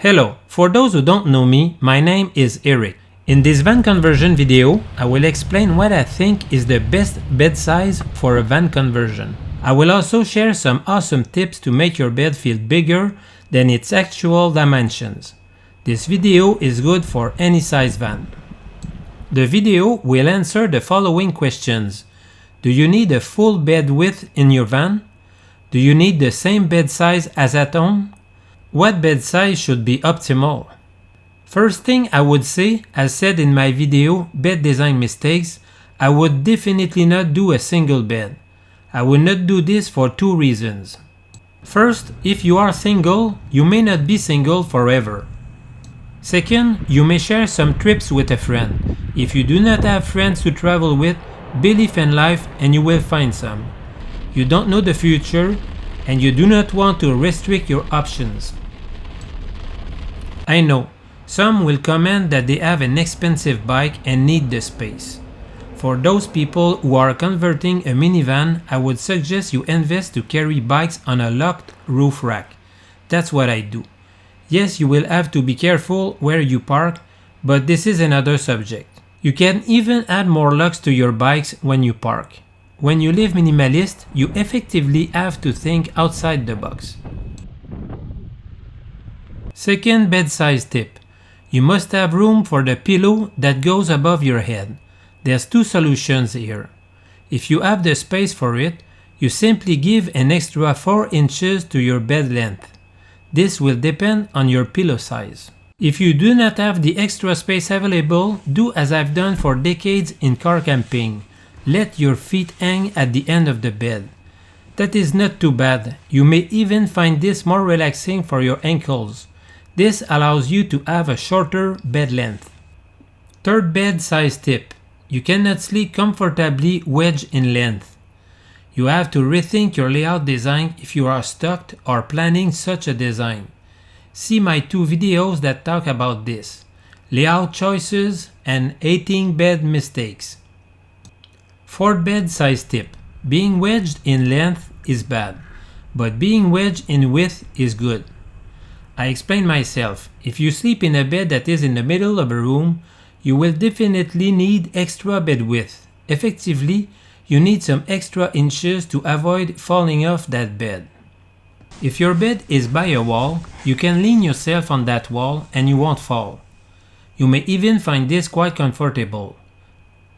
Hello, for those who don't know me, my name is Eric. In this van conversion video, I will explain what I think is the best bed size for a van conversion. I will also share some awesome tips to make your bed feel bigger than its actual dimensions. This video is good for any size van. The video will answer the following questions. Do you need a full bed width in your van? Do you need the same bed size as at home? What bed size should be optimal? First thing I would say, as said in my video, bed design mistakes, I would definitely not do a single bed. I will not do this for two reasons. First, if you are single, you may not be single forever. Second, you may share some trips with a friend. If you do not have friends to travel with, believe in life and you will find some. You don't know the future and you do not want to restrict your options. I know, some will comment that they have an expensive bike and need the space. For those people who are converting a minivan, I would suggest you invest to carry bikes on a locked roof rack. That's what I do. Yes, you will have to be careful where you park, but this is another subject. You can even add more locks to your bikes when you park. When you live minimalist, you effectively have to think outside the box. Second bed size tip. You must have room for the pillow that goes above your head. There's two solutions here. If you have the space for it, you simply give an extra 4 inches to your bed length. This will depend on your pillow size. If you do not have the extra space available, do as I've done for decades in car camping. Let your feet hang at the end of the bed. That is not too bad. You may even find this more relaxing for your ankles. This allows you to have a shorter bed length. Third bed size tip. You cannot sleep comfortably wedged in length. You have to rethink your layout design if you are stuck or planning such a design. See my two videos that talk about this. Layout choices and hating bed mistakes. Fourth bed size tip. Being wedged in length is bad, but being wedged in width is good. I explain myself. If you sleep in a bed that is in the middle of a room, you will definitely need extra bed width. Effectively, you need some extra inches to avoid falling off that bed. If your bed is by a wall, you can lean yourself on that wall and you won't fall. You may even find this quite comfortable.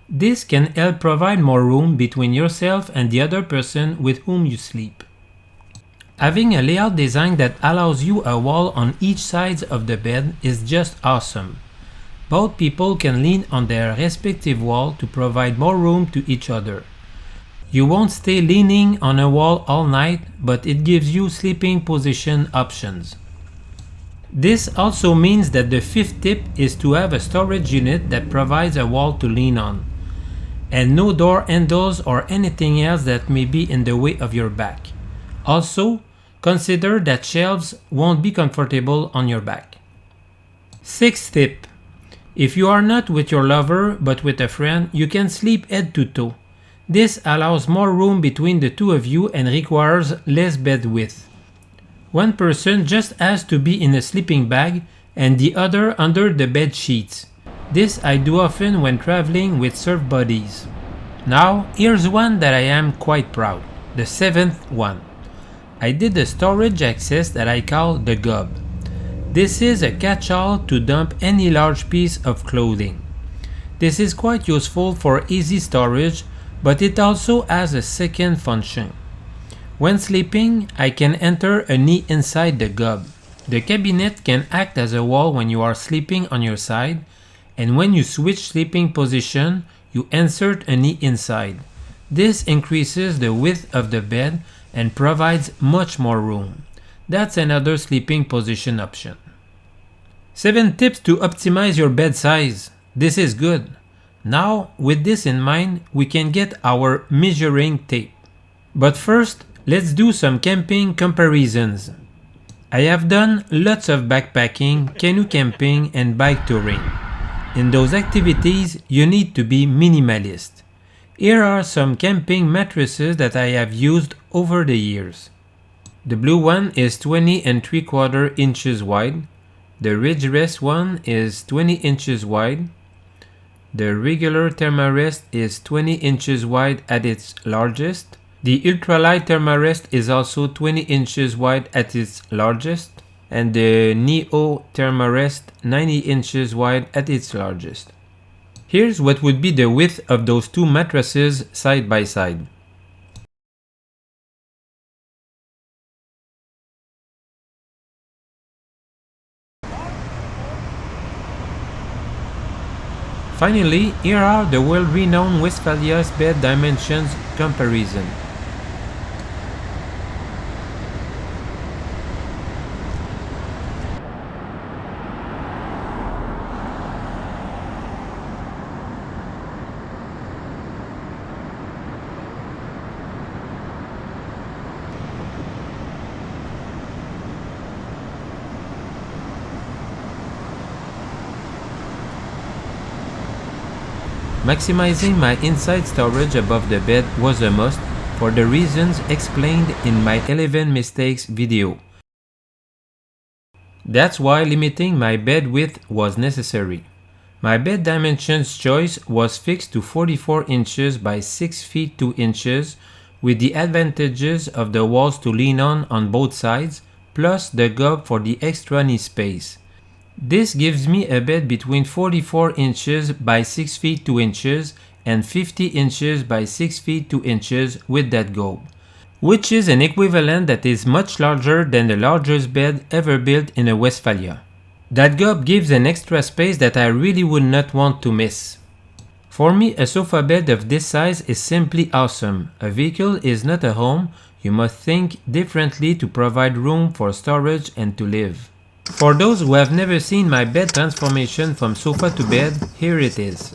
This can help provide more room between yourself and the other person with whom you sleep. Having a layout design that allows you a wall on each side of the bed is just awesome. Both people can lean on their respective wall to provide more room to each other. You won't stay leaning on a wall all night, but it gives you sleeping position options. This also means that the fifth tip is to have a storage unit that provides a wall to lean on, and no door handles or anything else that may be in the way of your back. Also, consider that shelves won't be comfortable on your back. Sixth tip. If you are not with your lover but with a friend, you can sleep head to toe. This allows more room between the two of you and requires less bed width. One person just has to be in a sleeping bag and the other under the bed sheets. This I do often when traveling with surf buddies. Now, here's one that I am quite proud. The seventh one. I did a storage access that I call the gob. This is a catch-all to dump any large piece of clothing. This is quite useful for easy storage, but it also has a second function. When sleeping, I can enter a knee inside the gob. The cabinet can act as a wall when you are sleeping on your side, and when you switch sleeping position, you insert a knee inside. This increases the width of the bed and provides much more room. That's another sleeping position option. 7 tips to optimize your bed size. This is good. Now, with this in mind, we can get our measuring tape. But first, let's do some camping comparisons. I have done lots of backpacking, canoe camping, and bike touring. In those activities, you need to be minimalist. Here are some camping mattresses that I have used over the years. The blue one is 20 3/4 inches wide. The ridge rest one is 20 inches wide. The regular thermarest is 20 inches wide at its largest. The ultralight thermarest is also 20 inches wide at its largest. And the Neo thermarest 90 inches wide at its largest. Here's what would be the width of those two mattresses side by side. Finally, here are the world-renowned Westphalia's bed dimensions comparison. Maximizing my inside storage above the bed was a must for the reasons explained in my 11 mistakes video. That's why limiting my bed width was necessary. My bed dimensions choice was fixed to 44 inches by 6 feet 2 inches with the advantages of the walls to lean on both sides plus the gob for the extra knee space. This gives me a bed between 44 inches by 6 feet 2 inches and 50 inches by 6 feet 2 inches with that gob, which is an equivalent that is much larger than the largest bed ever built in a Westphalia. That gob gives an extra space that I really would not want to miss. For me, a sofa bed of this size is simply awesome. A vehicle is not a home, you must think differently to provide room for storage and to live. For those who have never seen my bed transformation from sofa to bed, here it is.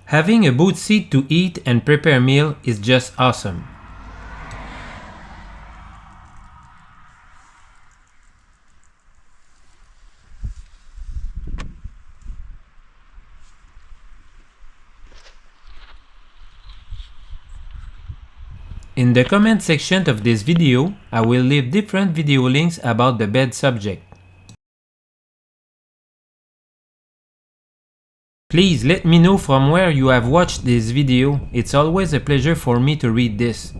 Having a boot seat to eat and prepare a meal is just awesome. In the comment section of this video, I will leave different video links about the bed subject. Please let me know from where you have watched this video. It's always a pleasure for me to read this.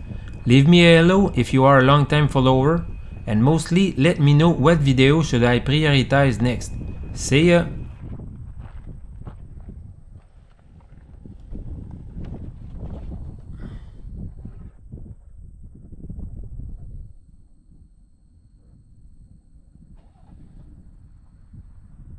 Leave me a hello if you are a long-time follower, and mostly let me know what video should I prioritize next. See ya!